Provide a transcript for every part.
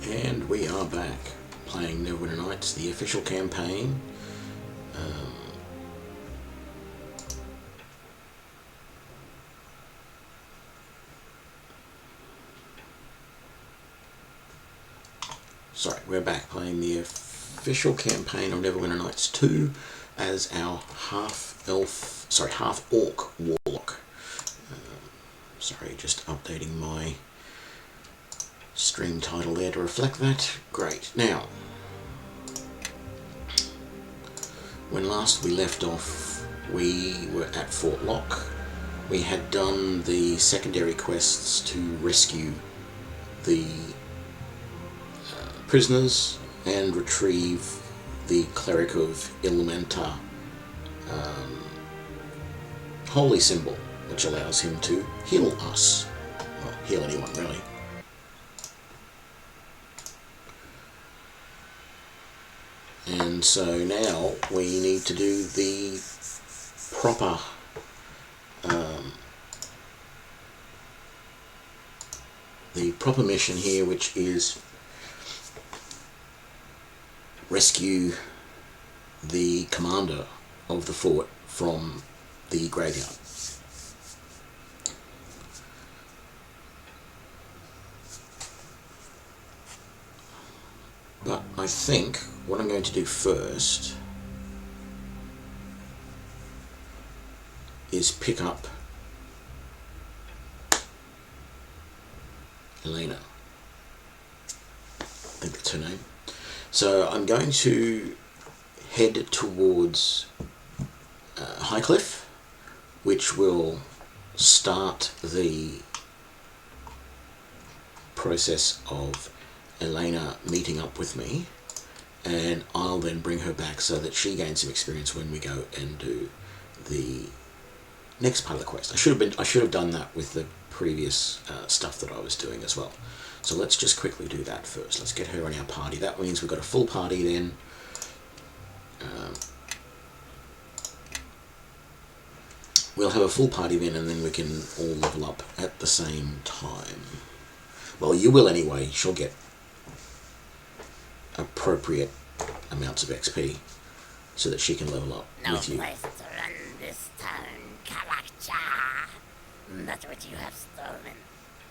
And we are back playing Neverwinter Nights, the official campaign. Sorry, we're back playing the official campaign of Neverwinter Nights 2 as our half-orc Warlock. Sorry, just updating my stream title there to reflect that. Great. Now, when last we left off, we were at Fort Lock. We had done the secondary quests to rescue the prisoners and retrieve the Cleric of Illumentar holy symbol, which allows him to heal us. Well, heal anyone, really. And so now we need to do the proper mission here, which is rescue the commander of the fort from the graveyard. But I think what I'm going to do first is pick up Elena. I think that's her name. So I'm going to head towards Highcliff, which will start the process of Elena meeting up with me, and I'll then bring her back so that she gains some experience when we go and do the next part of the quest. I should have done that with the previous stuff that I was doing as well. So let's just quickly do that first. Let's get her in our party. That means we've got a full party then. We'll have a full party then, and then we can all level up at the same time. Well, you will anyway. She'll get appropriate amounts of XP so that she can level up with you. No place to run this town, Kalakcha. That's what you have stolen.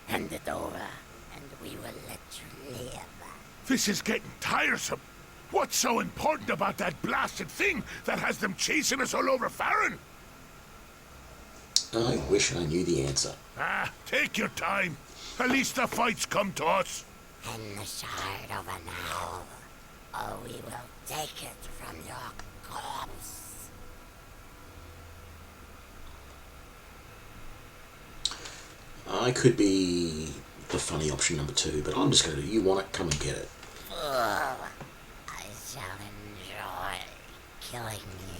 Hand it over, and we will let you live. This is getting tiresome. What's so important about that blasted thing that has them chasing us all over Farron? I wish I knew the answer. Take your time. At least the fight's come to us. And the shard of an owl, or we will take it from your corpse. I could be the funny option number 2, but I'm just going to do, you want it, come and get it. I shall enjoy killing you.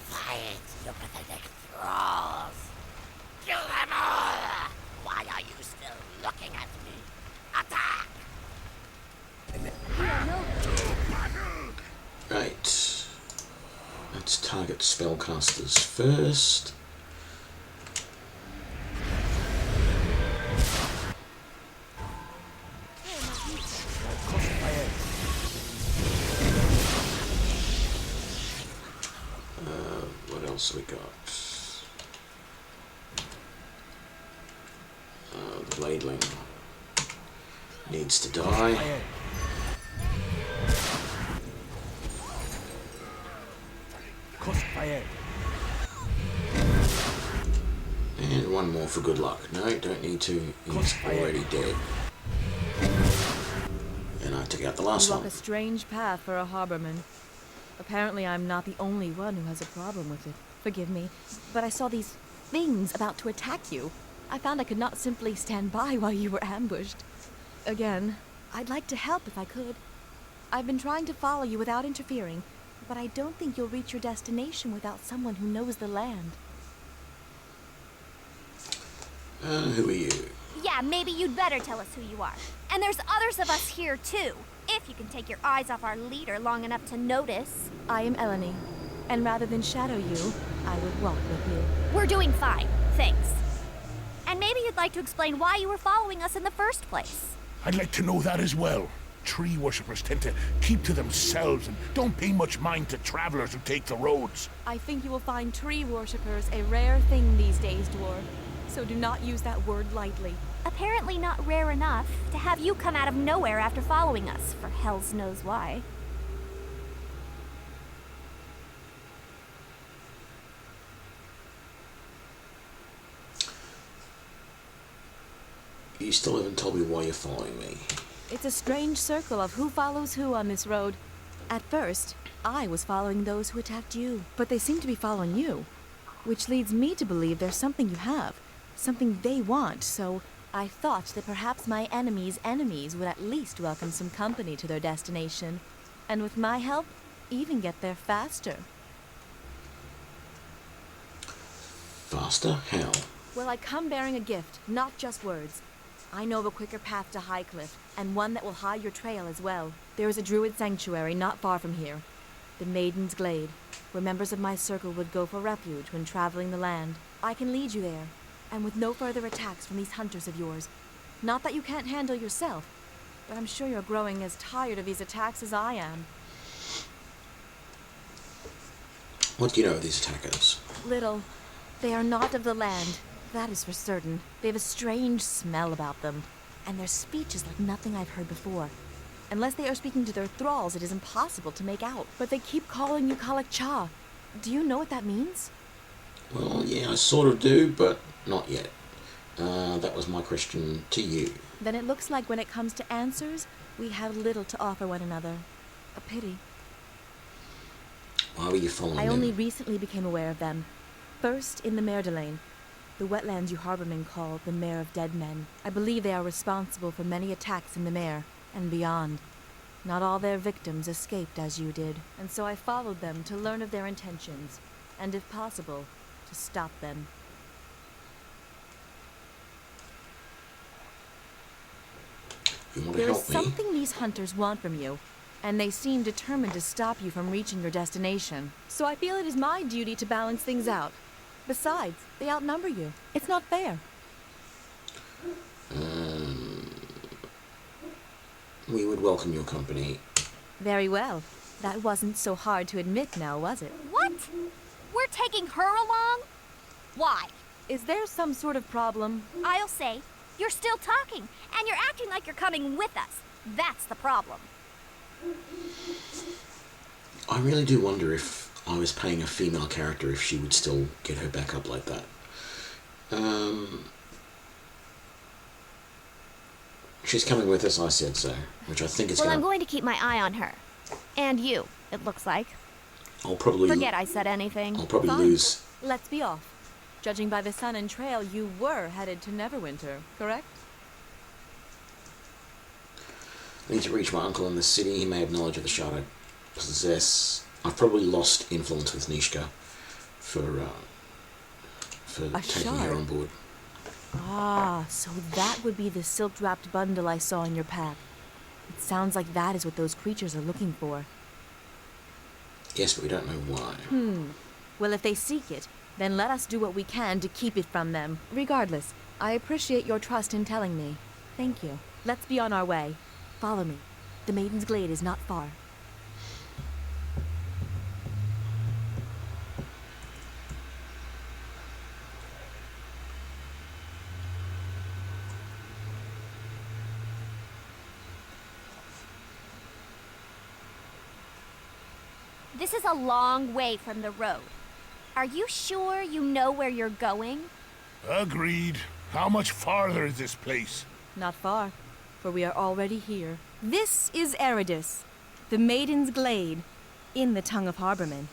Fight, you pathetic thralls. Kill them all! Why are you still looking at me? Attack! Right. Let's target spellcasters first. What else we got? The Bladeling needs to die. And one more for good luck. No, don't need to. He's already dead. And I took out the last You one. walk a strange path for a harborman. Apparently I'm not the only one who has a problem with it. Forgive me, but I saw these things about to attack you. I found I could not simply stand by while you were ambushed. Again, I'd like to help if I could. I've been trying to follow you without interfering, but I don't think you'll reach your destination without someone who knows the land. Who are you? Yeah, maybe you'd better tell us who you are. And there's others of us here, too. If you can take your eyes off our leader long enough to notice. I am Eleni. And rather than shadow you, I would walk with you. We're doing fine, thanks. And maybe you'd like to explain why you were following us in the first place. I'd like to know that as well. Tree worshippers tend to keep to themselves and don't pay much mind to travelers who take the roads. I think you will find tree worshippers a rare thing these days, dwarf. So do not use that word lightly. Apparently not rare enough to have you come out of nowhere after following us, for hells knows why. You still haven't told me why you're following me. It's a strange circle of who follows who on this road. At first, I was following those who attacked you, but they seem to be following you. Which leads me to believe there's something you have, something they want, so I thought that perhaps my enemy's enemies would at least welcome some company to their destination. And with my help, even get there faster. Faster? How? Well, I come bearing a gift, not just words. I know of a quicker path to Highcliff, and one that will hide your trail as well. There is a druid sanctuary not far from here, the Maiden's Glade, where members of my circle would go for refuge when traveling the land. I can lead you there, and with no further attacks from these hunters of yours. Not that you can't handle yourself, but I'm sure you're growing as tired of these attacks as I am. What do you know of these attackers? Little. They are not of the land, that is for certain. They have a strange smell about them, and their speech is like nothing I've heard before. Unless they are speaking to their thralls, it is impossible to make out. But they keep calling you Kalak-Cha. Do you know what that means? Well, yeah, I sort of do, but not yet. That was my question to you. Then it looks like when it comes to answers, we have little to offer one another. A pity. Why were you following them? I only recently became aware of them. First, in the Mer de Lane, the wetlands you harbormen call the Mare of Dead Men. I believe they are responsible for many attacks in the Mare and beyond. Not all their victims escaped as you did, and so I followed them to learn of their intentions, and if possible, to stop them. You want to There is help me? something these hunters want from you, and they seem determined to stop you from reaching your destination. So I feel it is my duty to balance things out. Besides, they outnumber you. It's not fair. We would welcome your company. Very well. That wasn't so hard to admit now, was it? What? We're taking her along? Why? Is there some sort of problem? I'll say, you're still talking, and you're acting like you're coming with us. That's the problem. I really do wonder if I was playing a female character, if she would still get her back up like that. She's coming with us, I said so, which I think is Well, gonna... I'm going to keep my eye on her. And you, it looks like. I'll probably... Forget I said anything. I'll probably Fine. lose... Let's be off. Judging by the sun and trail, you were headed to Neverwinter, correct? I need to reach my uncle in the city. He may have knowledge of the shard I possess. I've probably lost influence with Nishka for taking her shard? on board. Ah, so that would be the silk-wrapped bundle I saw in your pack. It sounds like that is what those creatures are looking for. Yes, but we don't know why. Well, if they seek it, then let us do what we can to keep it from them. Regardless, I appreciate your trust in telling me. Thank you. Let's be on our way. Follow me. The Maiden's Glade is not far. This is a long way from the road. Are you sure you know where you're going? Agreed. How much farther is this place? Not far, for we are already here. This is Eridus, the Maiden's Glade, in the tongue of Harbormen.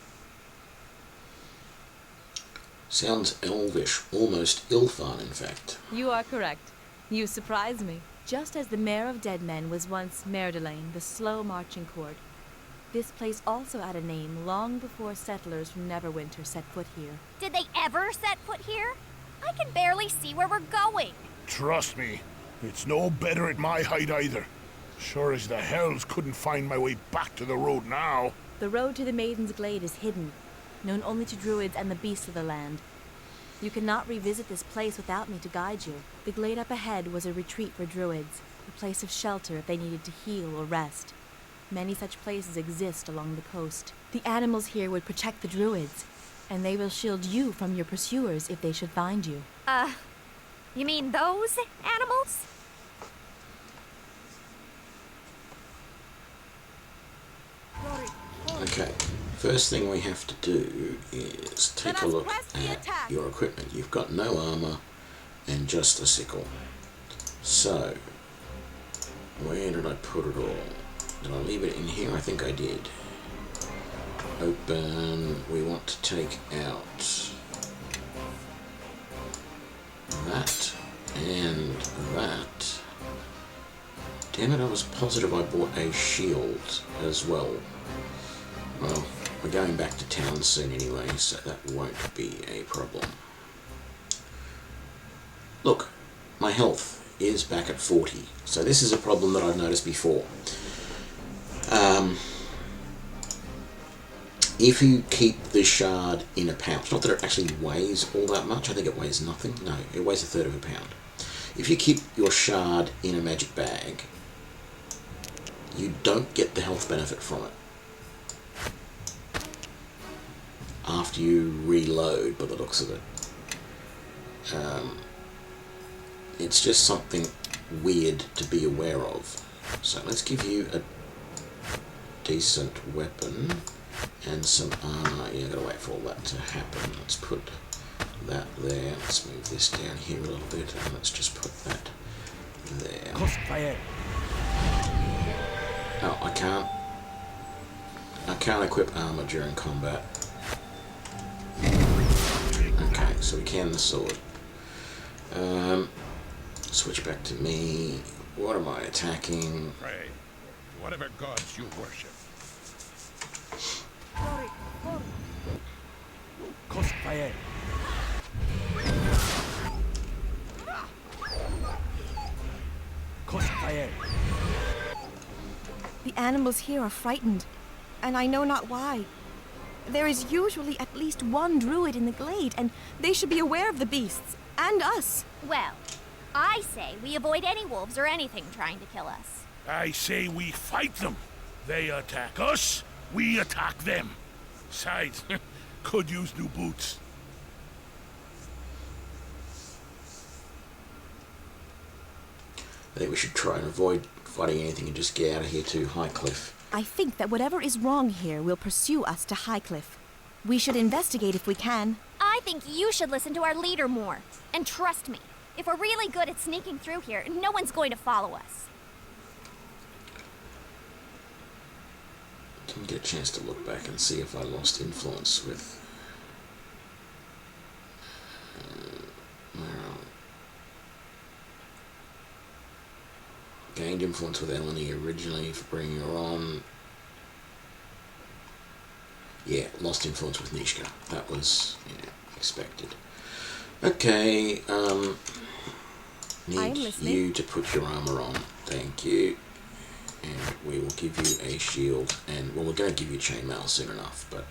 Sounds elvish, almost Ilfan, in fact. You are correct. You surprise me. Just as the Mare of Dead Men was once Mer de Lane, the slow marching court, this place also had a name long before settlers from Neverwinter set foot here. Did they ever set foot here? I can barely see where we're going. Trust me, it's no better at my height either. Sure as the hells couldn't find my way back to the road now. The road to the Maiden's Glade is hidden, known only to druids and the beasts of the land. You cannot revisit this place without me to guide you. The glade up ahead was a retreat for druids, a place of shelter if they needed to heal or rest. Many such places exist along the coast. The animals here would protect the druids, and they will shield you from your pursuers if they should find you. You mean those animals? Okay, first thing we have to do is take a look at your equipment. You've got no armor and just a sickle. So, where did I put it all? Did I leave it in here? I think I did. Open. We want to take out that and that. Damn it, I was positive I bought a shield as well. Well, we're going back to town soon anyway, so that won't be a problem. Look, my health is back at 40, so this is a problem that I've noticed before. If you keep the shard in a pouch, not that it actually weighs all that much, I think it weighs nothing, no, it weighs 1/3 of a pound. If you keep your shard in a magic bag, you don't get the health benefit from it after you reload, by the looks of it. It's just something weird to be aware of. So let's give you a decent weapon and some armor. Yeah, I've got to wait for all that to happen. Let's put that there. Let's move this down here a little bit, and let's just put that there. Oh, I can't equip armor during combat. Okay, so we can the sword. Switch back to me. What am I attacking? Pray to whatever gods you worship. The animals here are frightened, and I know not why. There is usually at least one druid in the glade, and they should be aware of the beasts, and us. Well, I say we avoid any wolves or anything trying to kill us. I say we fight them. They attack us, we attack them. Besides, could use new boots. I think we should try and avoid fighting anything and just get out of here to Highcliff. I think that whatever is wrong here will pursue us to Highcliff. We should investigate if we can. I think you should listen to our leader more. And trust me, if we're really good at sneaking through here, no one's going to follow us. Didn't get a chance to look back and see if I lost influence with... Gained influence with Eleni originally for bringing her on. Yeah, lost influence with Nishka. That was, expected. Okay, need you to put your armor on. Thank you. And we will give you a shield. And, well, we're going to give you chainmail soon enough, but...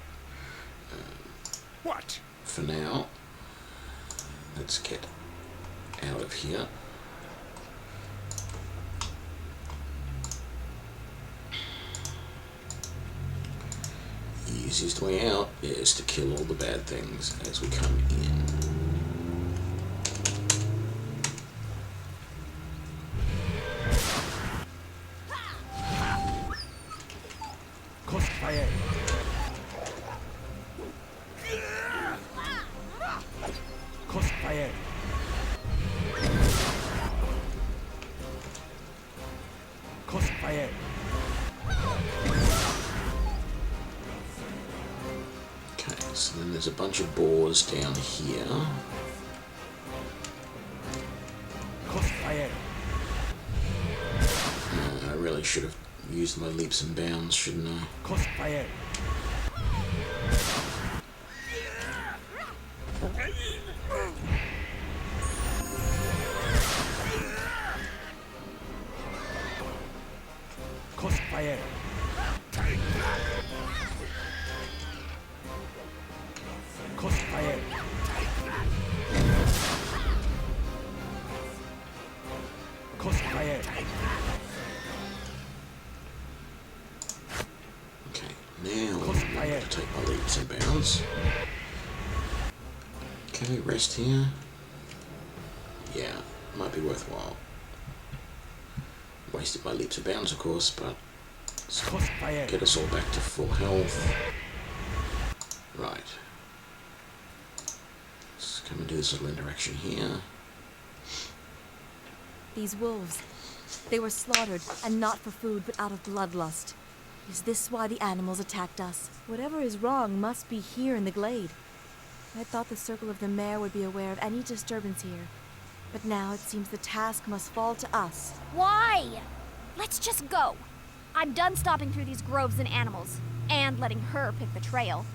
What? For now, let's get out of here. Easiest way out is to kill all the bad things as we come in. So then there's a bunch of boars down here. I really should have used my leaps and bounds, shouldn't I? leaps and bounds. Can we rest here? Yeah, might be worthwhile. Wasted my leaps and bounds, of course, but get us all back to full health. Right. Let's come and do this little interaction here. These wolves, they were slaughtered, and not for food, but out of bloodlust. Is this why the animals attacked us? Whatever is wrong must be here in the glade. I thought the Circle of the Mare would be aware of any disturbance here. But now it seems the task must fall to us. Why? Let's just go. I'm done stopping through these groves and animals, and letting her pick the trail.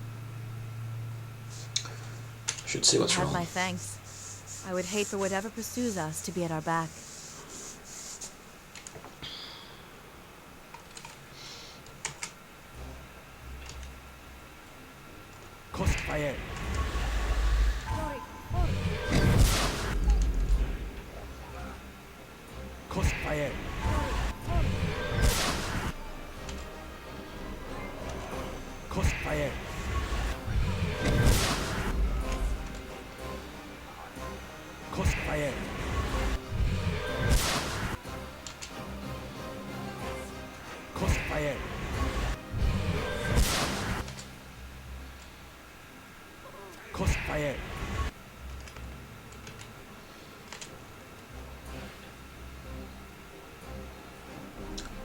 Should see what's You have wrong. my thanks. I would hate for whatever pursues us to be at our back.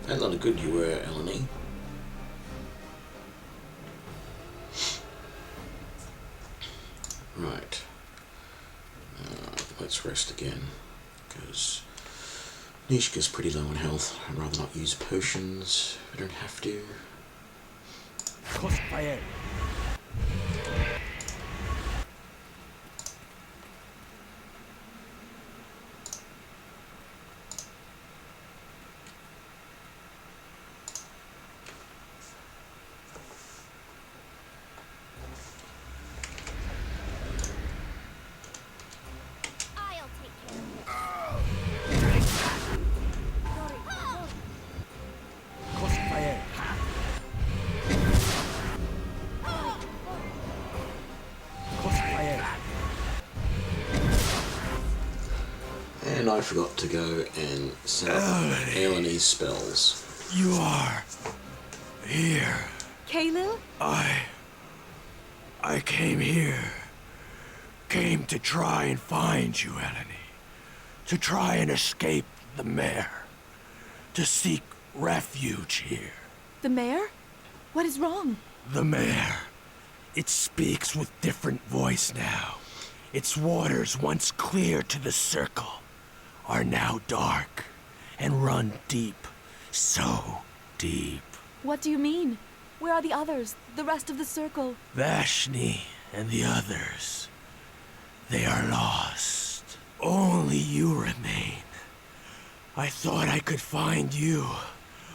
A lot of good you were, Eleni. Right. Let's rest again, because Nishka's pretty low on health. I'd rather not use potions if I don't have to. I'll take care of it. And I forgot to go and set up Eleni's spells. You are here. Kaelil? I came here. Came to try and find you, Eleni. To try and escape the mare. To seek refuge here. The mayor? What is wrong? The mare. It speaks with different voice now. Its waters, once clear to the circle, are now dark and run deep. So deep. What do you mean? Where are the others? The rest of the circle? Vashni and the others. They are lost. Only you remain. I thought I could find you,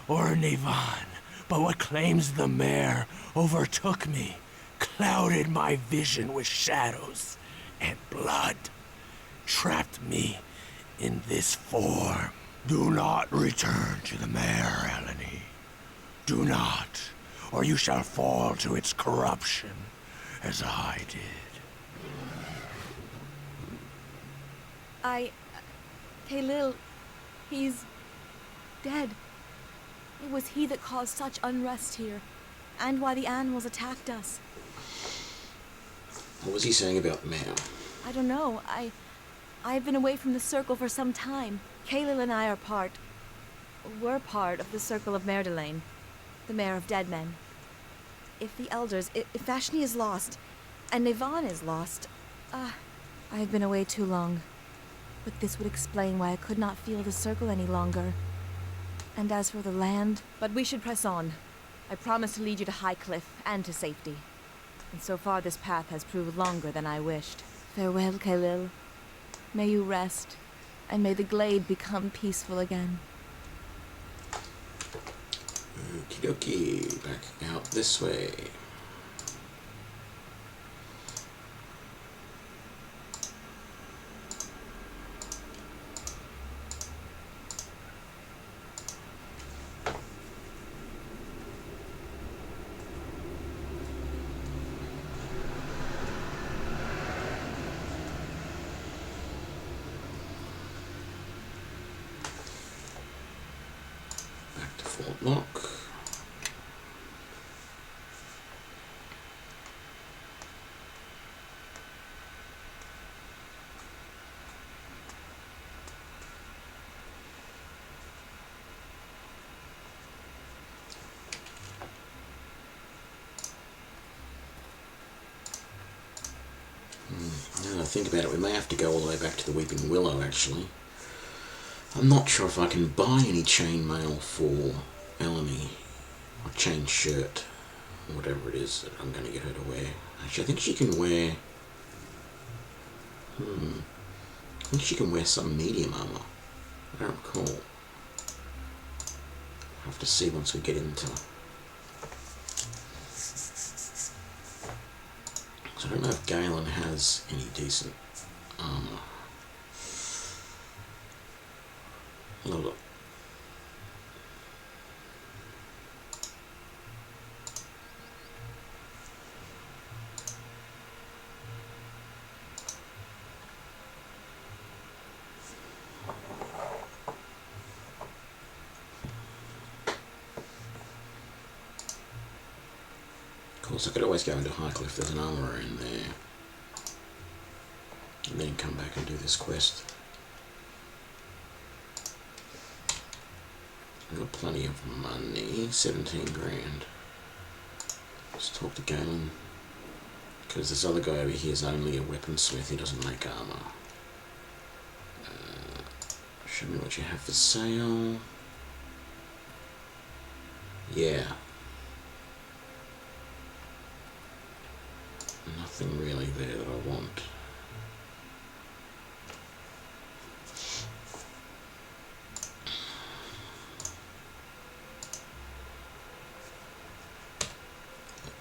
or Nevan, but what claims the mare overtook me, clouded my vision with shadows and blood, trapped me in this form. Do not return to the mare, Eleni. Do not, or you shall fall to its corruption, as I did. Kaelil, he's dead. It was he that caused such unrest here, and why the animals attacked us. What was he saying about Mare? I don't know. I've been away from the circle for some time. Kaelil and I we're part of the Circle of Merdelaine, the Mare of Dead Men. If the elders, if Vashni is lost, and Nevan is lost, I've been away too long. But this would explain why I could not feel the circle any longer. And as for the land... But we should press on. I promise to lead you to High Cliff and to safety. And so far this path has proved longer than I wished. Farewell, Kaelil. May you rest, and may the glade become peaceful again. Okie dokie, back out this way. lock. Now I think about it, we may have to go all the way back to the Weeping Willow, actually. I'm not sure if I can buy any chainmail for Eleni, or chain shirt, or whatever it is that I'm going to get her to wear. Actually, I think she can wear... I think she can wear some medium armour. I don't recall. I'll have to see once we get into... So I don't know if Galen has any decent armour. Look. Of course, I could always go into Hycle if there's an armourer in there. And then come back and do this quest. I've got plenty of money, 17 grand. Let's talk to Galen. Because this other guy over here is only a weaponsmith, he doesn't make armour. Show me what you have for sale. Yeah. Nothing really there that I want.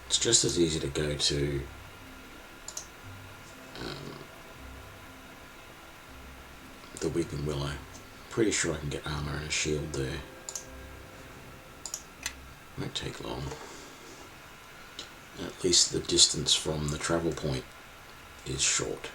It's just as easy to go to the Weeping Willow. Pretty sure I can get armour and a shield there. Won't take long. At least the distance from the travel point is short.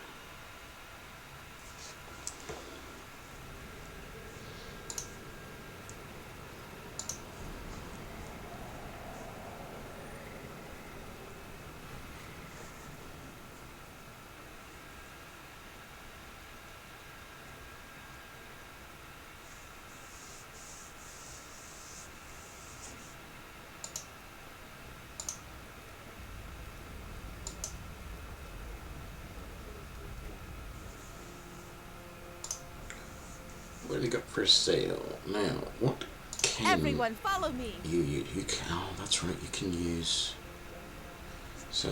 What have you got for sale? Now, what can... Everyone follow me! You can... Oh, that's right, you can use... So...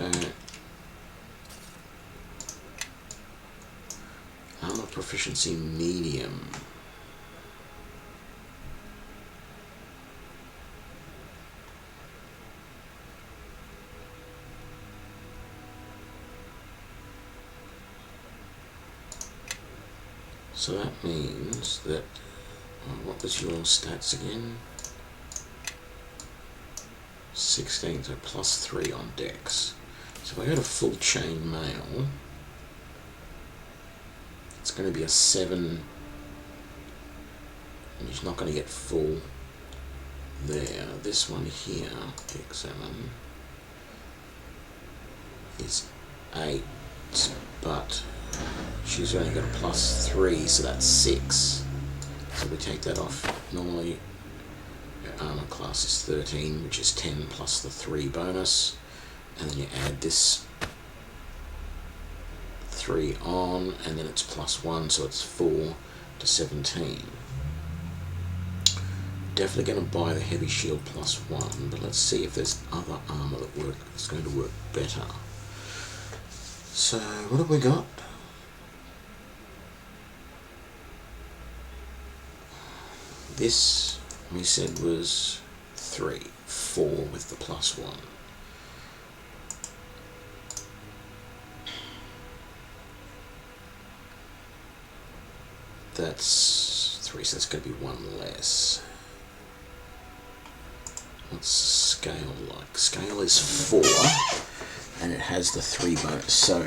Armor proficiency medium. So that means that, what was your stats again? 16, so plus 3 on dex. So if I go to full chain mail, it's going to be a 7, and he's not going to get full there. This one here, examine, is 8, but she's only got a plus 3, so that's 6. So we take that off. Normally, your armor class is 13, which is 10 plus the 3 bonus. And then you add this 3 on, and then it's plus 1, so it's 4 to 17. Definitely going to buy the heavy shield plus 1, but let's see if there's other armor that's going to work better. So, what have we got? This, we said, was 3, 4 with the plus 1. That's 3, so that's going to be 1 less. What's scale like? Scale is 4, and it has the 3 bonus. So,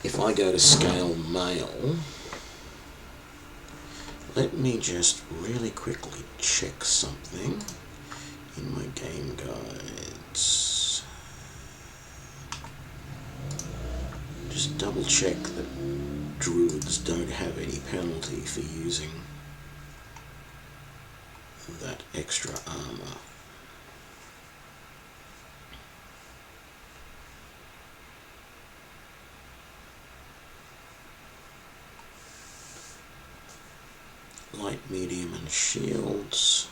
if I go to scale mail, let me just really quickly check something in my game guides. Just double check that druids don't have any penalty for using that extra armor. Light, medium and shields.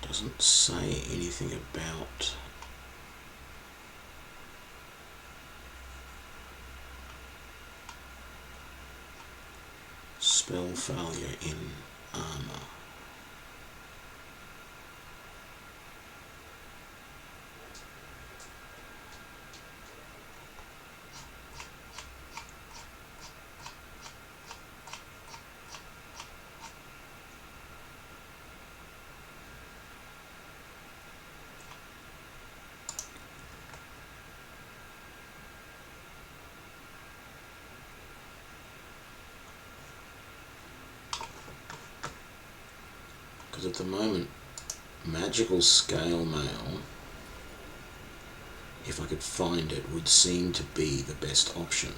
Doesn't say anything about spell failure in armor. Because at the moment, magical scale mail, if I could find it, would seem to be the best option.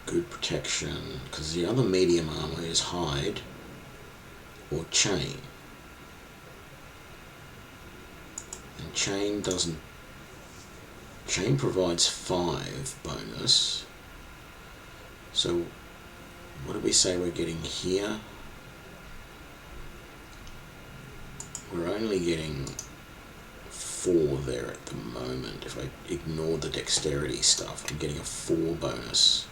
Good protection, because the other medium armor is hide or chain. And chain doesn't... Chain provides 5 bonus. So, what did we say we're getting here? We're only getting 4 there at the moment. If I ignore the dexterity stuff, I'm getting a 4 bonus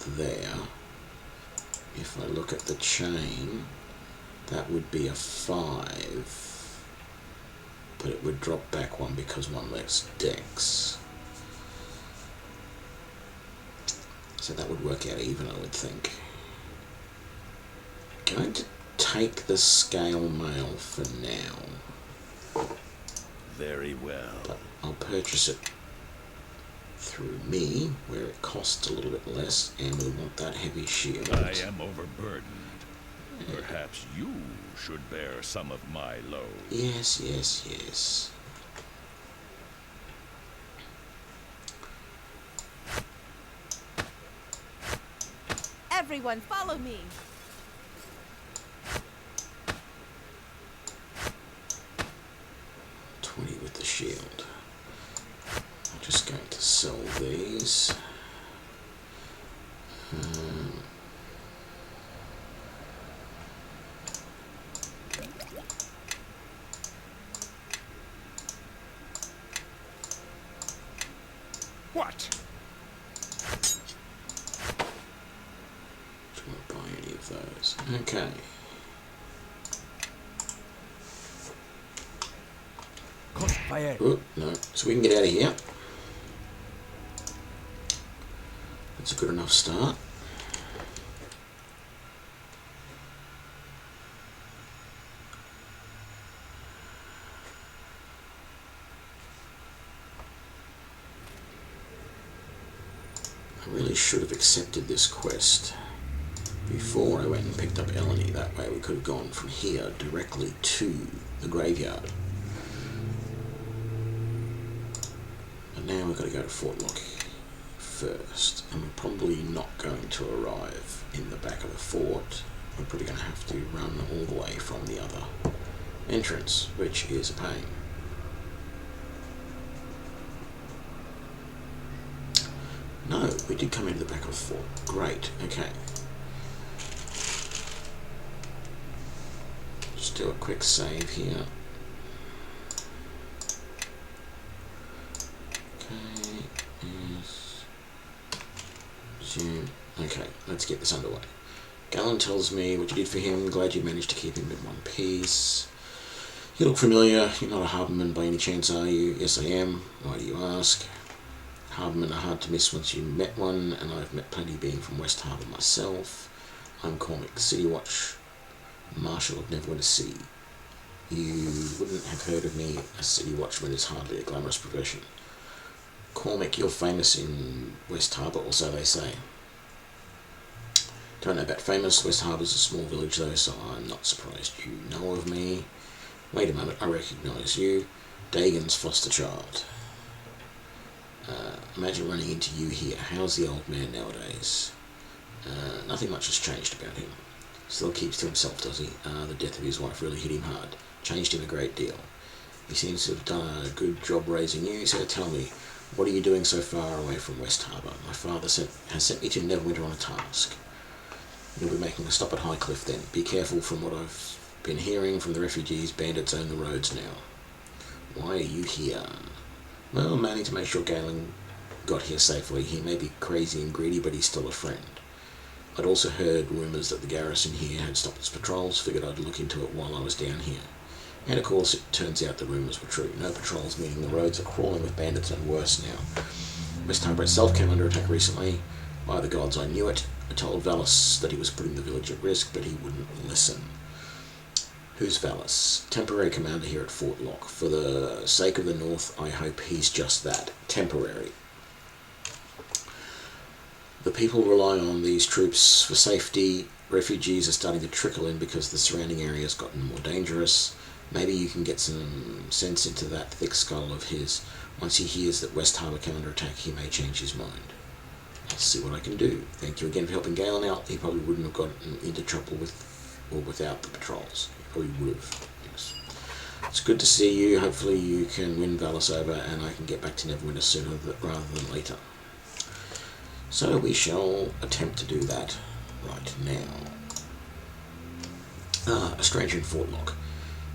there. If I look at the chain, that would be a 5, but it would drop back 1 because 1 less dex. So that would work out even, I would think. Going to take the scale mail for now. Very well. But I'll purchase it through me, where it costs a little bit less, and we want that heavy shield. I am overburdened. Perhaps you should bear some of my load. Yes, yes, yes. Everyone, follow me. With the shield. I'm just going to sell these. What? Do not buy any of those. Okay. Oh, no. So we can get out of here. That's a good enough start. I really should have accepted this quest before I went and picked up Eleni. That way we could have gone from here directly to the graveyard. Now we've got to go to Fort Lock first, and we're probably not going to arrive in the back of the fort. We're probably going to have to run all the way from the other entrance, which is a pain. No, we did come into the back of the fort. Great, okay. Just do a quick save here. Okay, let's get this underway. Galen tells me what you did for him. Glad you managed to keep him in one piece. You look familiar. You're not a harborman by any chance, are you? Yes, I am. Why do you ask? Harbormen are hard to miss once you met one, and I've met plenty being from West Harbour myself. I'm Cormac, City Watch Marshal of Neverwinter City. You wouldn't have heard of me as City Watchman is hardly a glamorous profession. Cormac, you're famous in West Harbour, or so they say. Don't know about famous. West Harbour's a small village though, so I'm not surprised you know of me. Wait a moment, I recognise you. Dagon's foster child. Imagine running into you here. How's the old man nowadays? Nothing much has changed about him. Still keeps to himself, does he? The death of his wife really hit him hard. Changed him a great deal. He seems to have done a good job raising you, so tell me, what are you doing so far away from West Harbour? My father has sent me to Neverwinter on a task. You'll be making a stop at Highcliffe then. Be careful. From what I've been hearing from the refugees, bandits own the roads now. Why are you here? Well, mainly to make sure Galen got here safely. He may be crazy and greedy, but he's still a friend. I'd also heard rumours that the garrison here had stopped its patrols. Figured I'd look into it while I was down here. And of course, it turns out the rumours were true. No patrols, meaning the roads are crawling with bandits and worse now. West Harbour itself came under attack recently. By the gods, I knew it. I told Valus that he was putting the village at risk, but he wouldn't listen. Who's Valus? Temporary commander here at Fort Lock. For the sake of the North, I hope he's just that. Temporary. The people rely on these troops for safety. Refugees are starting to trickle in because the surrounding area has gotten more dangerous. Maybe you can get some sense into that thick skull of his. Once he hears that West Harbour came under attack, he may change his mind. I'll see what I can do. Thank you again for helping Galen out. He probably wouldn't have gotten into trouble with or without the patrols. He probably would have. Yes. It's good to see you. Hopefully you can win Valus over and I can get back to Neverwinter sooner rather than later. So we shall attempt to do that right now. A stranger in Fort Lock.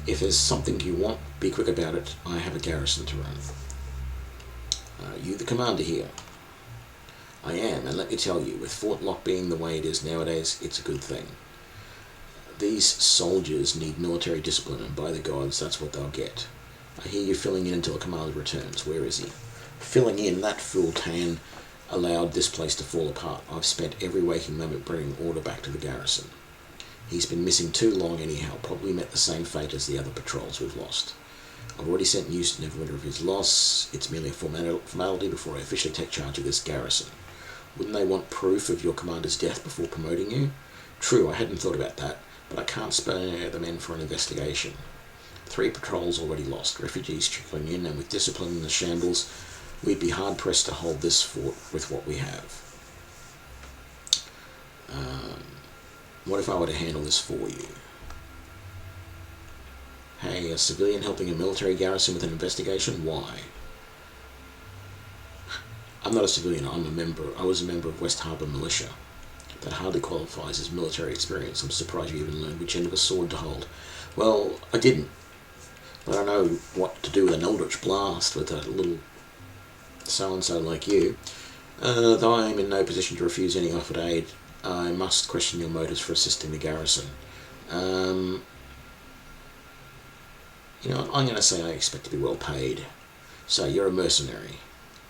If there's something you want, be quick about it. I have a garrison to run. You the commander here? I am, and let me tell you, with Fort Lock being the way it is nowadays, it's a good thing. These soldiers need military discipline, and by the gods, that's what they'll get. I hear you filling in until the commander returns. Where is he? Filling in, that fool Tan allowed this place to fall apart. I've spent every waking moment bringing order back to the garrison. He's been missing too long anyhow, probably met the same fate as the other patrols we've lost. I've already sent news to Neverwinter of his loss. It's merely a formality before I officially take charge of this garrison. Wouldn't they want proof of your commander's death before promoting you? True, I hadn't thought about that, but I can't spare the men for an investigation. 3 patrols already lost, refugees trickling in, and with discipline in the shambles, we'd be hard-pressed to hold this fort with what we have. What if I were to handle this for you? Hey, a civilian helping a military garrison with an investigation? Why? I'm not a civilian, I was a member of West Harbour Militia. That hardly qualifies as military experience. I'm surprised you even learned which end of a sword to hold. Well, I didn't. But I know what to do with an Eldritch Blast with a little so-and-so like you. Though I am in no position to refuse any offered aid, I must question your motives for assisting the garrison. You know, I'm going to say I expect to be well paid. So you're a mercenary.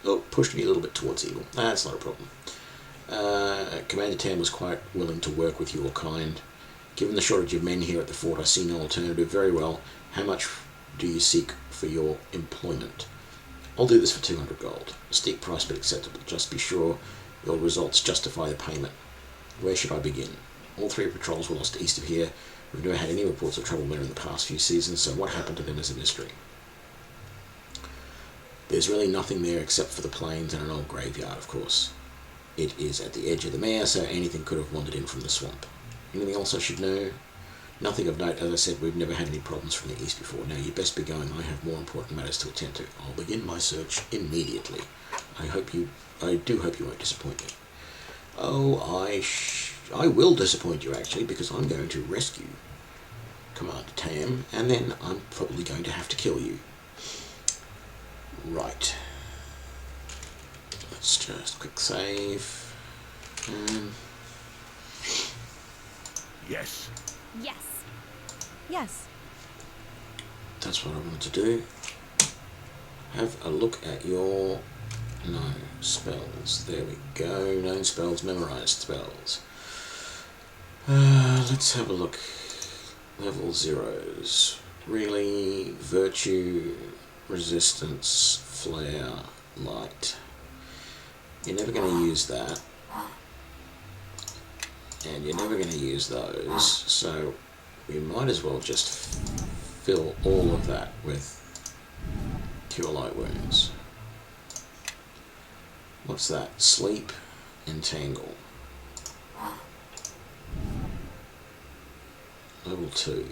Oh, pushed me a little bit towards evil. That's not a problem. Commander Tam was quite willing to work with your kind. Given the shortage of men here at the fort, I see no alternative. Very well. How much do you seek for your employment? I'll do this for 200 gold. A steep price, but acceptable. Just be sure your results justify the payment. Where should I begin? All 3 patrols were lost east of here. We've never had any reports of trouble there in the past few seasons, so what happened to them is a mystery. There's really nothing there except for the plains and an old graveyard, of course. It is at the edge of the mare, so anything could have wandered in from the swamp. Anything else I should know? Nothing of note. As I said, we've never had any problems from the east before. Now, you'd best be going. I have more important matters to attend to. I'll begin my search immediately. I do hope you won't disappoint me. Oh, I will disappoint you, actually, because I'm going to rescue Commander Tam, and then I'm probably going to have to kill you. Right. Let's just quick save. Yes. Yes. Yes. That's what I wanted to do. Have a look at your spells. There we go. Known spells, memorized spells. Let's have a look. Level zeros. Really, virtue, resistance, flare, light. You're never going to use that. And you're never going to use those. So we might as well just fill all of that with Cure Light Wounds. What's that? Sleep, Entangle. Level 2.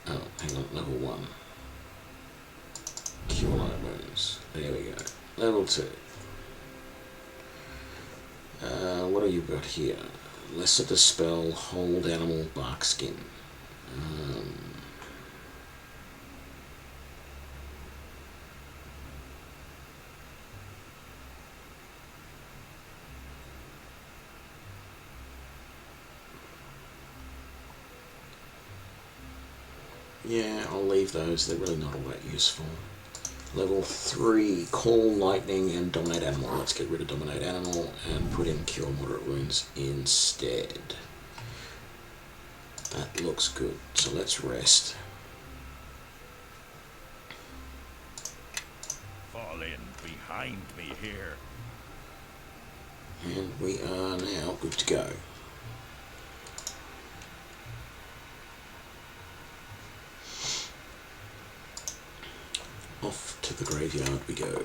Oh, hang on, level 1. Cure Light Wounds. There we go. Level 2. What have you got here? Lesser Dispel, Hold Animal, Bark Skin. Yeah, I'll leave those. They're really not all that useful. Level 3, Call Lightning and Dominate Animal. Let's get rid of Dominate Animal and put in Cure Moderate Wounds instead. That looks good. So let's rest. Fall in behind me here. And we are now good to go. Off to the graveyard we go.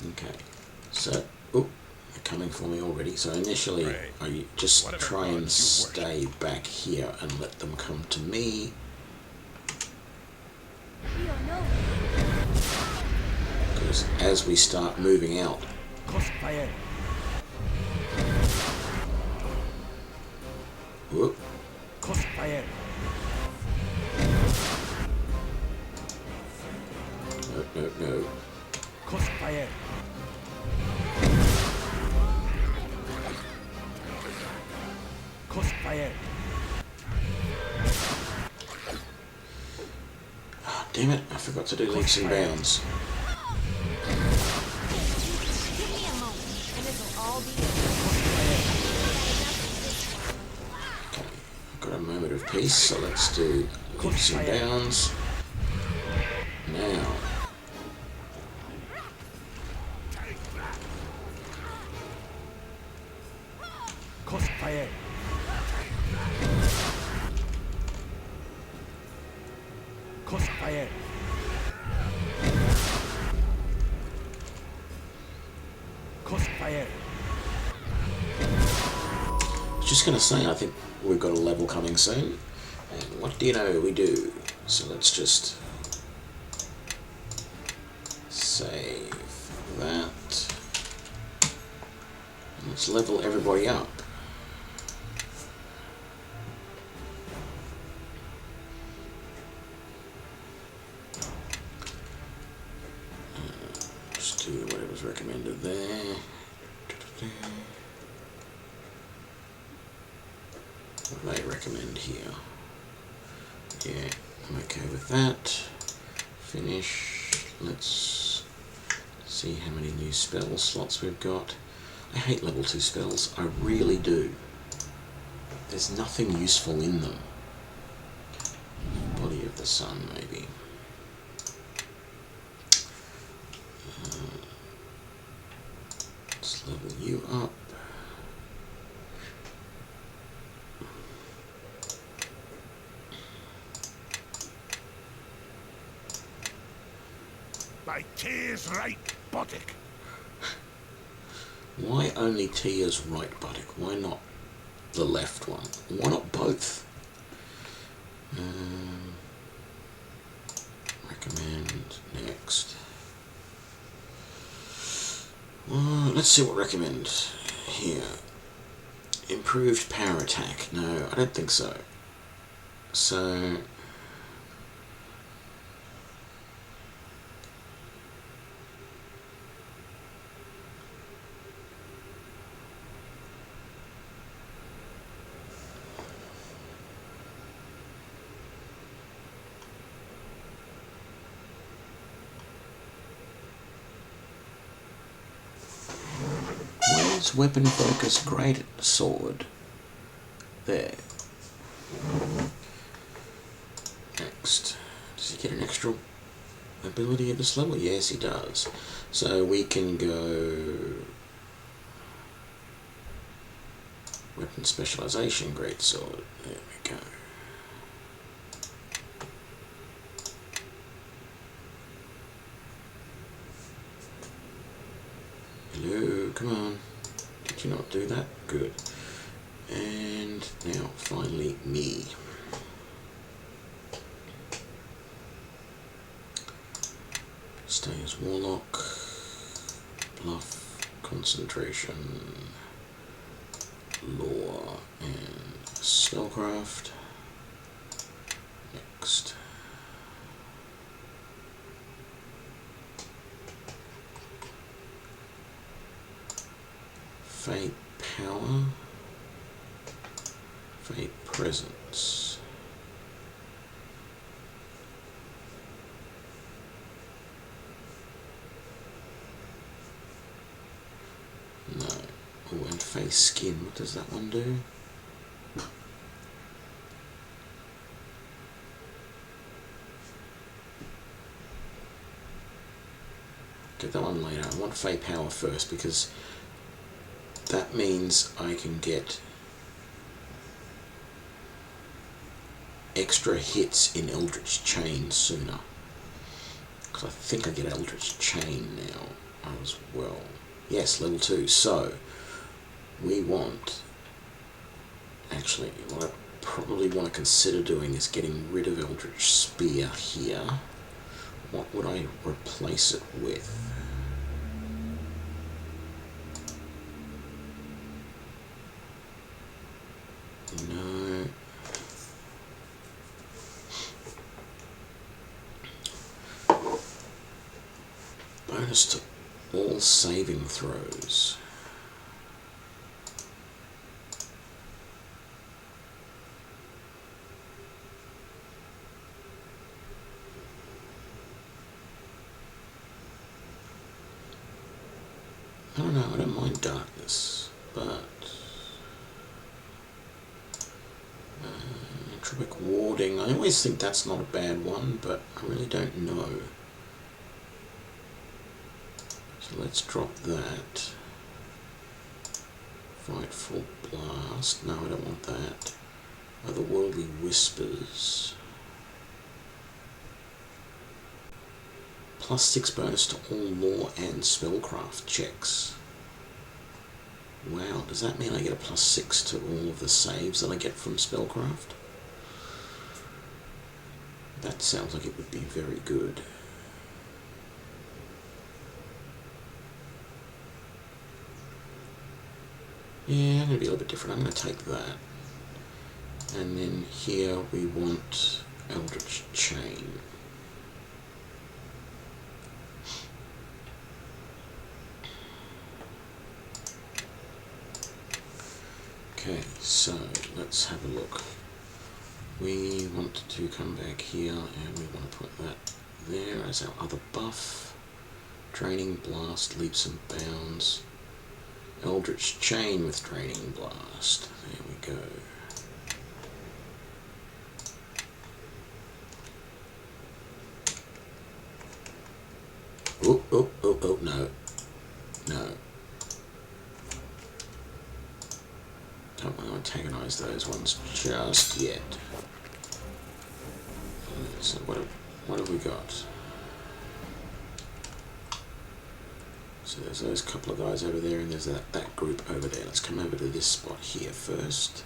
Okay, so, oh, they're coming for me already. So initially, Right. I just Whatever try and gods you stay back here and let them come to me. Because as we start moving out, Crossfire. whoop, Crossfire. no. Crossfire. Crossfire. Oh, damn it, I forgot to do leaps and bounds. Give me a moment, and it'll all be Okay, I've got a moment of peace, so let's do leaps and bounds. Now. Crossfire. Crossfire. Crossfire. I was just going to say, I think we've got a level coming soon. And what do you know, we do. So let's just save that. And let's level everybody up. Just do whatever's recommended there. What do they recommend here? Yeah, I'm okay with that. Finish. Let's see how many new spell slots we've got. I hate level 2 spells. I really do. There's nothing useful in them. Body of the Sun, maybe. Let's level you up. My tears right, Boddick. Why only T is right buttock? Why not the left one? Why not both? Recommend next. Let's see what recommend here. Improved power attack. No, I don't think so. So Where's weapon focus great sword? There. Next. Does he get an extra ability at this level? Yes, he does. So we can go weapon specialization, great sword. There we go. Hello, come on. Did you not do that? Good. And now, finally, me. Stay as Warlock. Bluff, concentration, lore, and spellcraft. Next. Fate power, fate presence. No. Oh, and face skin. What does that one do? Get that one later. I want fate power first because that means I can get extra hits in Eldritch Chain sooner. Because I think I get Eldritch Chain now as well. Yes, level 2. So, we want... Actually, what I probably want to consider doing is getting rid of Eldritch Spear here. What would I replace it with? No. Bonus to all saving throws. I don't know, I don't mind darkness, but entropic warding, I always think that's not a bad one, but I really don't know. So let's drop that. Frightful blast, no I don't want that. Otherworldly whispers. +6 bonus to all lore and spellcraft checks. Wow, does that mean I get a +6 to all of the saves that I get from spellcraft? That sounds like it would be very good. Yeah, I'm going to be a little bit different. I'm going to take that. And then here we want Eldritch Chain. Okay, so let's have a look. We want to come back here and we want to put that there as our other buff. Draining Blast, Leaps and Bounds. Eldritch Chain with Draining Blast. There we go. Oh, oh, oh, oh, no. No. Don't want to antagonize those ones just yet. So what have we got? So there's those couple of guys over there and there's that group over there. Let's come over to this spot here first.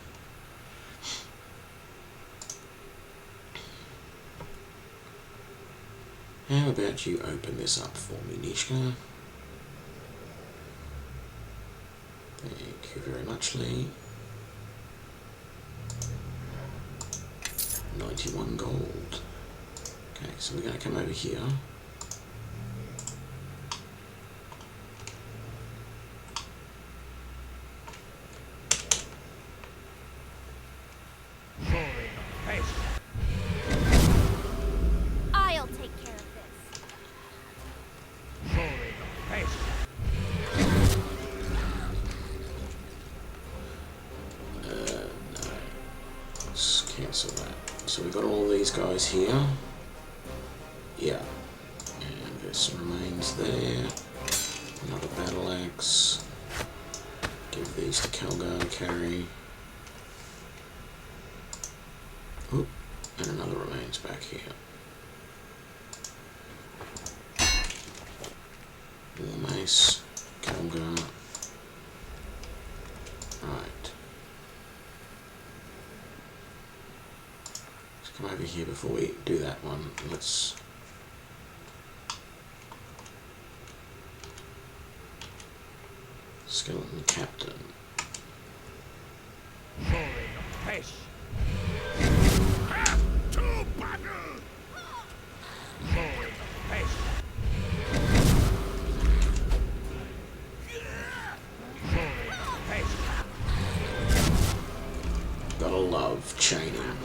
How about you open this up for me, Nishka? Thank you very much, Lee. 91 gold. Okay, so we're going to come over here. I'll take care of this. cancel that. So we've got all these guys here. Yeah. And there's some remains there. Another battle axe. Give these to Calgar to carry. Oop. And another remains back here. War mace. Calgar. Right. Let's come over here before we do that one. Let's... Skeleton Captain. Fish. To battle. Fish. Gotta love chaining.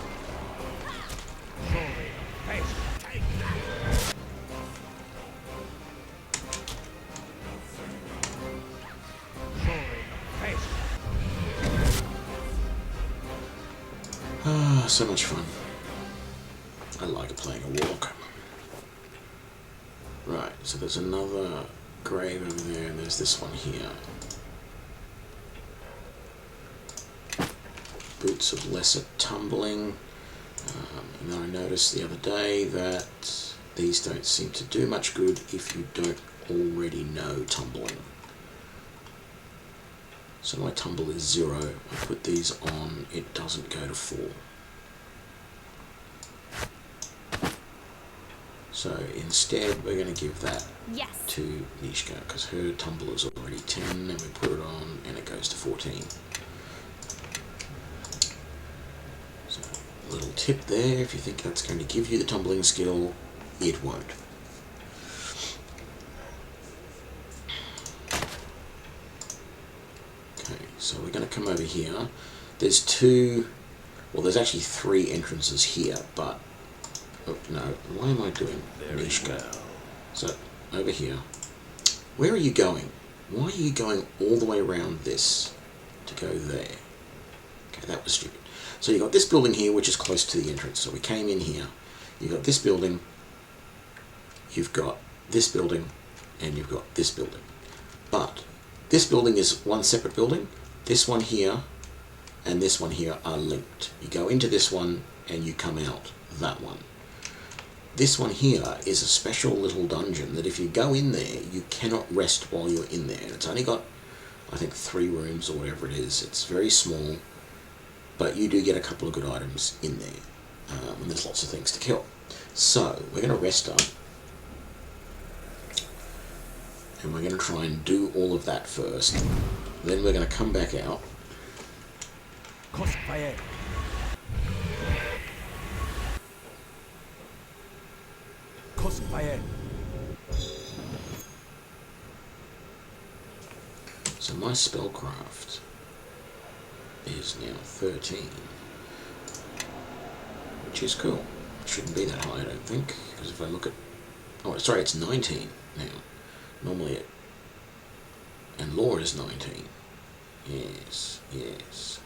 Ah, so much fun. I like playing a Warlock. Right, so there's another grave over there, and there's this one here. Boots of Lesser Tumbling. And then I noticed the other day that these don't seem to do much good if you don't already know tumbling. So my tumble is 0. I put these on, it doesn't go to 4. So instead we're going to give that to Nishka because her tumble is already 10 and we put it on and it goes to 14. So a little tip there, if you think that's going to give you the tumbling skill, it won't. Okay, so we're going to come over here. There's there's actually 3 entrances here, but oh, no, why am I doing Nishka? So, over here. Where are you going? Why are you going all the way around this to go there? Okay, that was stupid. So you got this building here, which is close to the entrance. So we came in here. You've got this building, you've got this building, and you've got this building. But this building is one separate building. This one here and this one here are linked. You go into this one and you come out that one. This one here is a special little dungeon that if you go in there, you cannot rest while you're in there. It's only got, I think, 3 rooms or whatever it is. It's very small, but you do get a couple of good items in there. And there's lots of things to kill. So, we're going to rest up. And we're going to try and do all of that first. Then we're going to come back out. Cosplay. Cosplay. So my spellcraft is now 13. Which is cool. It shouldn't be that high, I don't think. Because if I look at... Oh, sorry, it's 19 now. Normally it... And lore is 19. Yes, yes.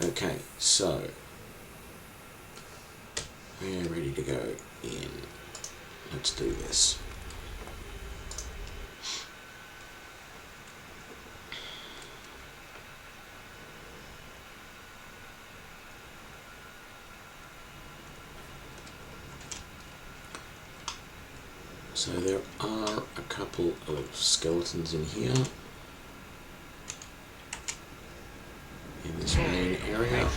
Okay, so... we're ready to go in. Let's do this. So there are a couple of skeletons in here. In this main area.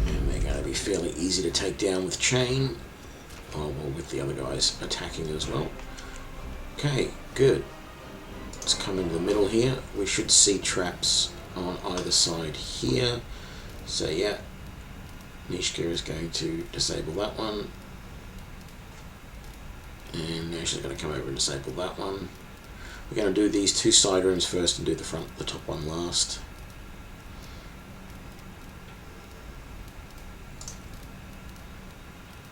And they're going to be fairly easy to take down with chain. Oh, well, with the other guys attacking as well. Okay, good. Let's come into the middle here. We should see traps on either side here. So yeah, Nishka is going to disable that one. And now she's going to come over and disable that one. We're going to do these 2 side rooms first and do the top one last.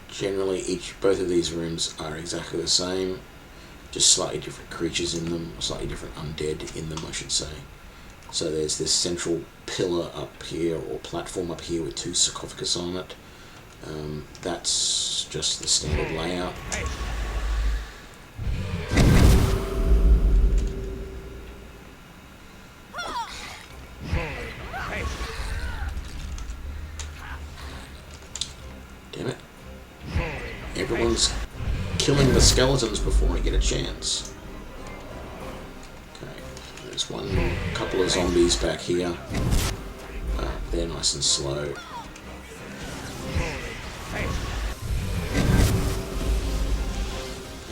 Generally, both of these rooms are exactly the same. just slightly different creatures in them, slightly different undead in them, I should say. So there's this central pillar up here, or platform up here with 2 sarcophagus on it. That's just the standard layout. Damn it. Everyone's killing the skeletons before I get a chance. Okay, there's couple of zombies back here. They're nice and slow.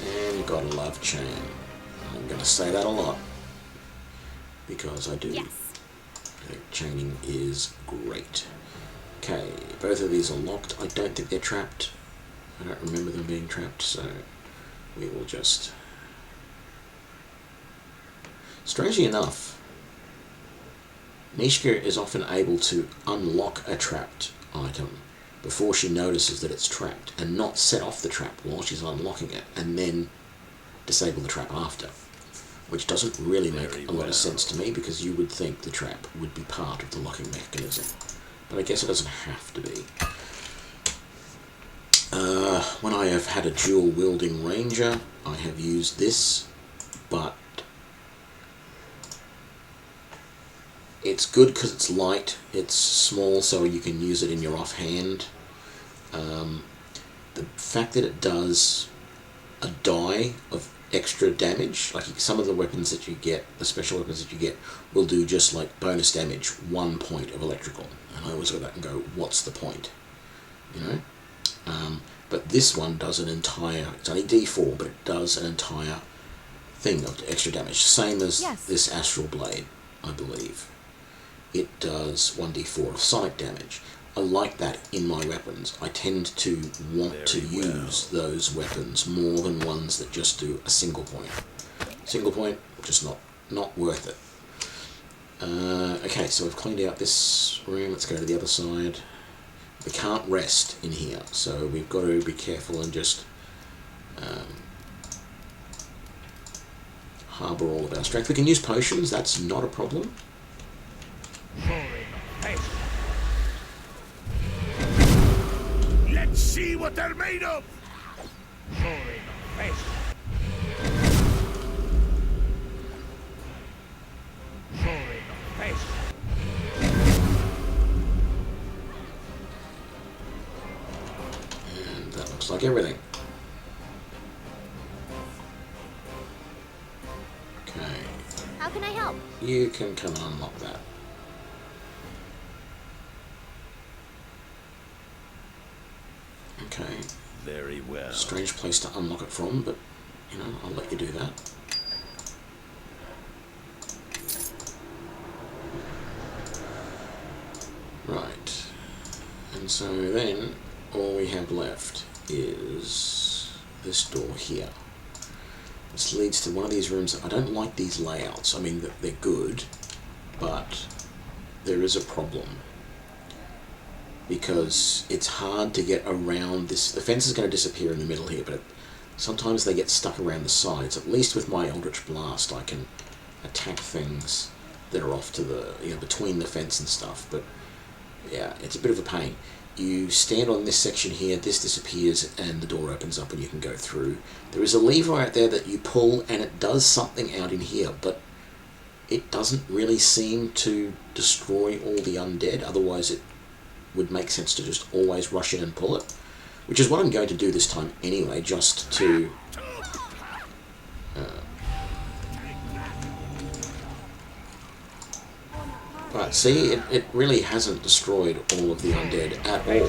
And you gotta love chain. I'm gonna say that a lot because I do. Yes. I think chaining is great. Okay, both of these are locked. I don't think they're trapped. I don't remember them being trapped, so we will just... Strangely enough, Nishka is often able to unlock a trapped item before she notices that it's trapped and not set off the trap while she's unlocking it and then disable the trap after, which doesn't really make a lot of sense to me because you would think the trap would be part of the locking mechanism, but I guess it doesn't have to be. When I have had a dual wielding ranger, I have used this, but it's good because it's light, it's small, so you can use it in your offhand. The fact that it does a die of extra damage, like some of the weapons that you get, the special weapons that you get, will do just like bonus damage, 1 point of electrical. And I always go back and go, what's the point? You know? But this one does an entire, it's only D4, but it does an entire thing of extra damage. Same as this Astral Blade, I believe. It does 1d4 of sonic damage. I like that in my weapons. I tend to want to use those weapons more than ones that just do a single point. Single point, just not worth it. Okay, so we've cleaned out this room. Let's go to the other side. We can't rest in here, so we've got to be careful and just harbour all of our strength. We can use potions, that's not a problem. Let's see what they're made of! And that looks like everything. Okay. How can I help? You can come and unlock that. Okay. Very well. Strange place to unlock it from, but, you know, I'll let you do that. Right. And so then, all we have left is this door here. This leads to one of these rooms. I don't like these layouts. I mean, they're good, but there is a problem. Because it's hard to get around this. The fence is going to disappear in the middle here, but sometimes they get stuck around the sides. At least with my Eldritch Blast, I can attack things that are off to the, you know, between the fence and stuff. But yeah, it's a bit of a pain. You stand on this section here, this disappears, and the door opens up and you can go through. There is a lever out there that you pull, and it does something out in here, but it doesn't really seem to destroy all the undead. Otherwise, it would make sense to just always rush in and pull it, which is what I'm going to do this time anyway, just to right, see, it really hasn't destroyed all of the undead at all.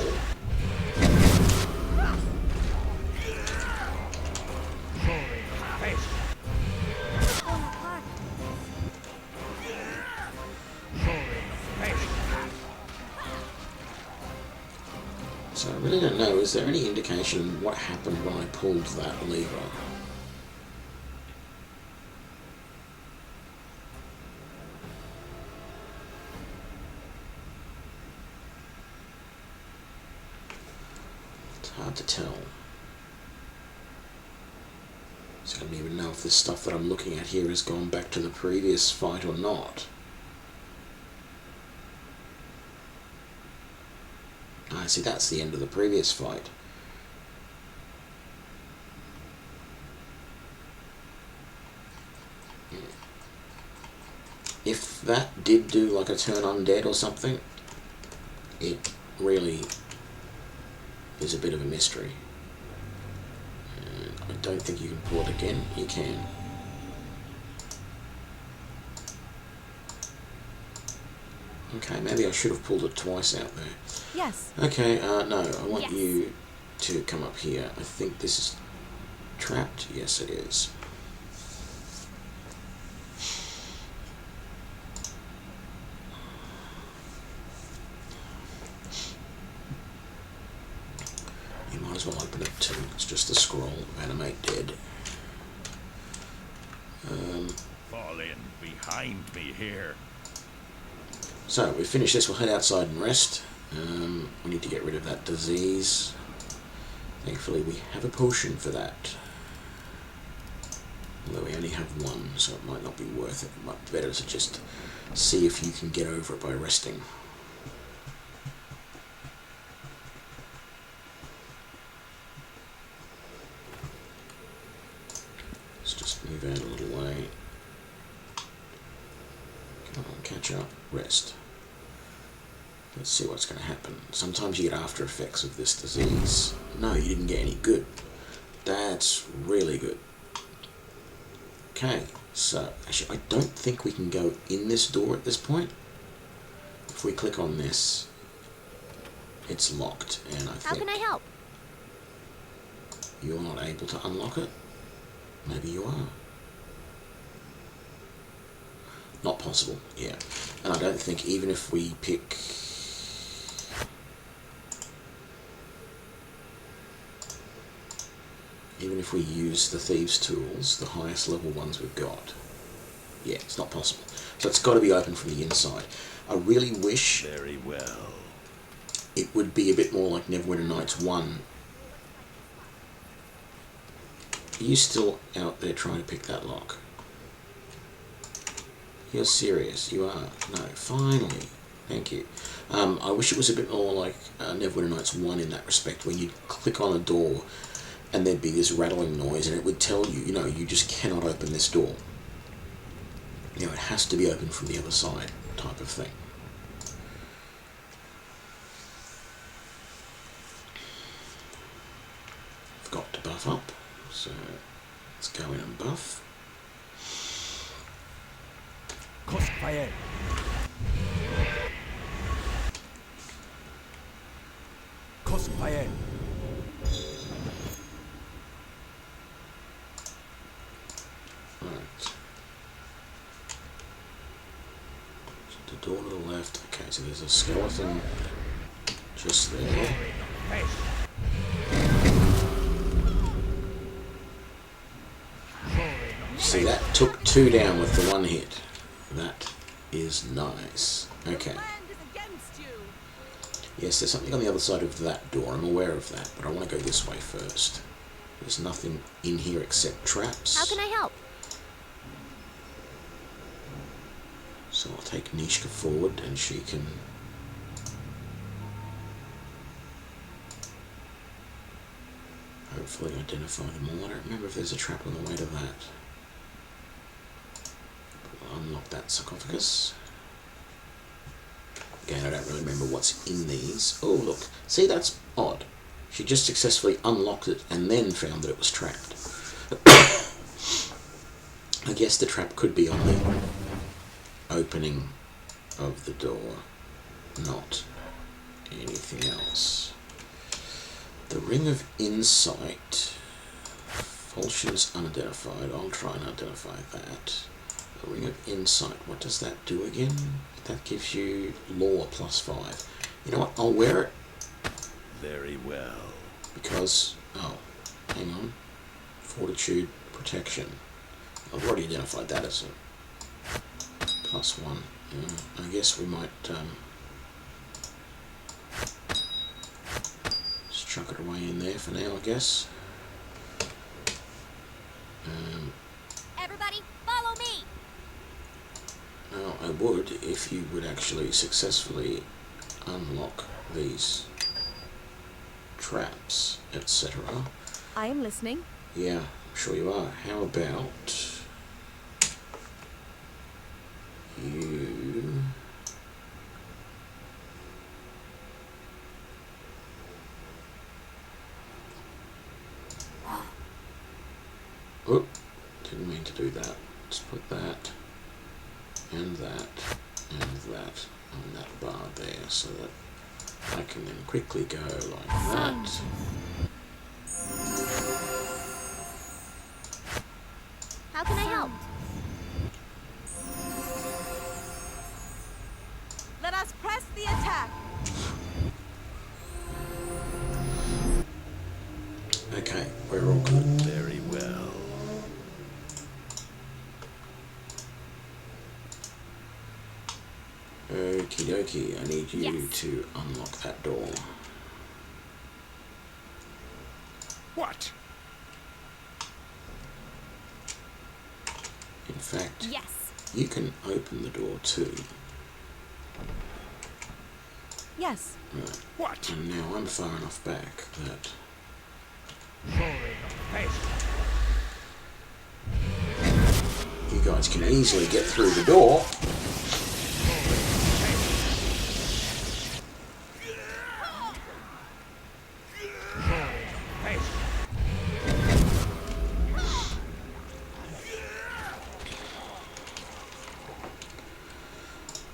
So I really don't know, is there any indication what happened when I pulled that lever? It's hard to tell. So I don't even know if this stuff that I'm looking at here has gone back to the previous fight or not. I see, that's the end of the previous fight. If that did do like a turn undead or something, it really is a bit of a mystery. And I don't think you can pull it again. You can. Okay, maybe I should have pulled it twice out there. Yes. Okay, no, I want Yes. you to come up here. I think this is trapped. Yes, it is. You might as well open it too. It's just a scroll. Animate dead. Fall in behind me here. So, we finish this. We'll head outside and rest. We need to get rid of that disease. Thankfully, we have a potion for that. Although we only have one, so it might not be worth it. It might be better to just see if you can get over it by resting. Let's just move out a little way. Come on, catch up, rest. Let's see what's going to happen. Sometimes you get after effects of this disease. No, you didn't get any good. That's really good. Okay, so actually I don't think we can go in this door at this point. If we click on this, it's locked, and I How think can I help? you're not able to unlock it. Maybe you are. Not possible, yeah. And I don't think even if we pick... Even if we use the Thieves' Tools, the highest level ones we've got, yeah, it's not possible. So it's got to be open from the inside. I really wish Very well. it would be a bit more like Neverwinter Nights 1. Are you still out there trying to pick that lock? You're serious, you are. No, finally. Thank you. I wish it was a bit more like Neverwinter Nights 1 in that respect, where you'd click on a door and there'd be this rattling noise and it would tell you, you know, you just cannot open this door. You know, it has to be open from the other side, type of thing. I've got to buff up, so let's go in and buff. Cosplayer. Cosplayer. Right. So the door to the left. Okay, so there's a skeleton just there. See, that took 2 down with the 1 hit. That is nice. Okay. Yes, there's something on the other side of that door. I'm aware of that, but I want to go this way first. There's nothing in here except traps. How can I help? So I'll take Nishka forward and she can... hopefully identify them all. I don't remember if there's a trap on the way to that. We'll unlock that sarcophagus. Again, I don't really remember what's in these. Oh, look. See, that's odd. She just successfully unlocked it and then found that it was trapped. I guess the trap could be on the opening of the door, not anything else. The Ring of Insight. Falchions unidentified. I'll try and identify that. The Ring of Insight. What does that do again? That gives you lore +5. You know what? I'll wear it. Very well. Because, oh, hang on. Fortitude, protection. I've already identified that as a +1. I guess we might just chuck it away in there for now, I guess. Everybody, follow me! Now, I would if you would actually successfully unlock these traps, etc. I am listening. Yeah, I'm sure you are. How about you... Oh, didn't mean to do that. Let's put that and that and that on that bar there so that I can then quickly go like that. How can I help? Let us press the attack. Okay, we're all good. Very well. Okie dokie, I need you Yes. to unlock that door. What? In fact, Yes. you can open the door too. Yes. Right. What? And now I'm far enough back that you guys can easily get through the door.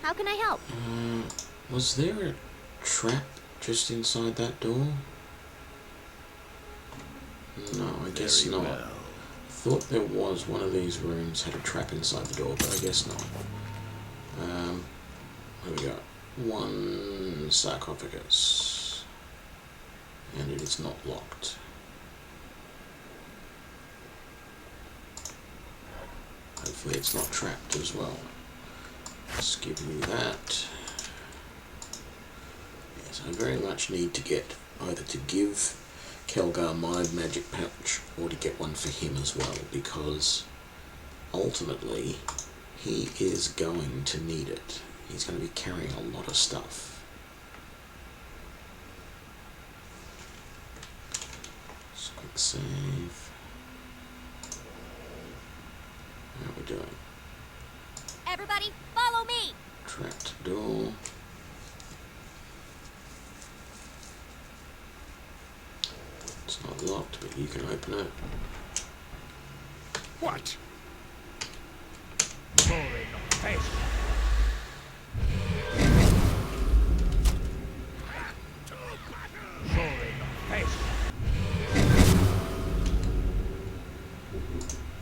How can I help? Was there a trap just inside that door? No, I guess Very not. well. Thought there was one of these rooms had a trap inside the door, but I guess not. There we go. One sarcophagus. And it is not locked. Hopefully it's not trapped as well. Let's give you that. Yes, I very much need to get either to give Kelgar my magic pouch or to get one for him as well, because ultimately he is going to need it. He's going to be carrying a lot of stuff. Just quick save. How are we doing? Everybody, follow me! Trapped door. It's not locked, but you can open it. What?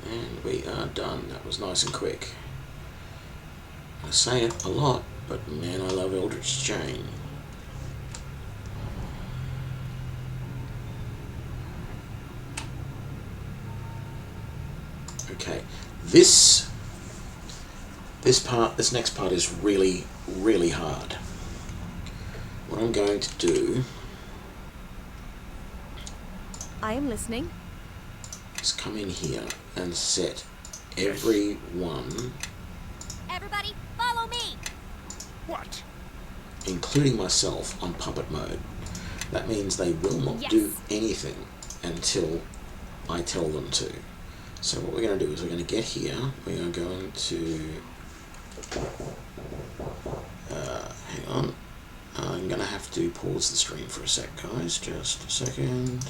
And we are done. That was nice and quick. I say it a lot, but man, I love Eldritch Chain. Okay, this next part is really, really hard. What I'm going to do I am listening. is come in here and set everyone, Everybody, follow me! What? including myself, on puppet mode. That means they will not do Yes. anything until I tell them to. So what we're going to do is we're going to get here. We are going to... hang on. I'm going to have to pause the stream for a sec, guys. Just a second.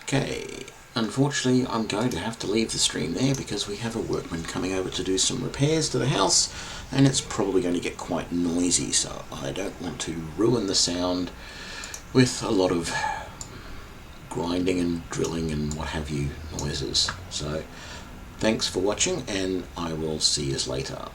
Okay, unfortunately I'm going to have to leave the stream there because we have a workman coming over to do some repairs to the house, and it's probably going to get quite noisy, so I don't want to ruin the sound with a lot of grinding and drilling and what have you noises. So thanks for watching, and I will see you later.